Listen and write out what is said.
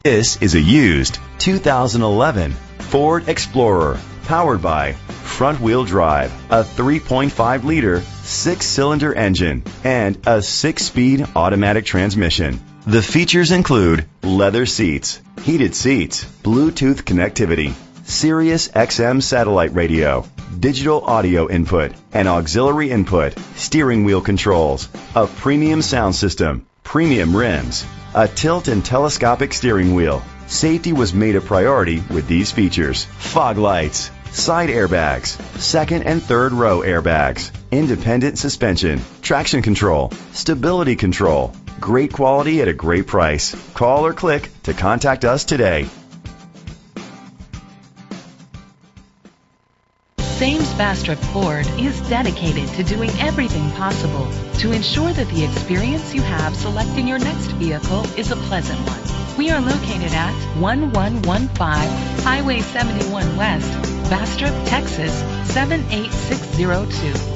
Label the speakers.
Speaker 1: This is a used 2011 Ford Explorer, powered by front-wheel drive, a 3.5-liter 6-cylinder engine, and a 6-speed automatic transmission. The features include leather seats, heated seats, Bluetooth connectivity, Sirius XM satellite radio, digital audio input and auxiliary input, steering wheel controls, a premium sound system, premium rims, a tilt and telescopic steering wheel. Safety was made a priority with these features: fog lights, side airbags, second and third row airbags, independent suspension, traction control, stability control. Great quality at a great price. Call or click to contact us today.
Speaker 2: Thames Bastrop Ford is dedicated to doing everything possible to ensure that the experience you have selecting your next vehicle is a pleasant one. We are located at 1115 Highway 71 West, Bastrop, Texas 78602.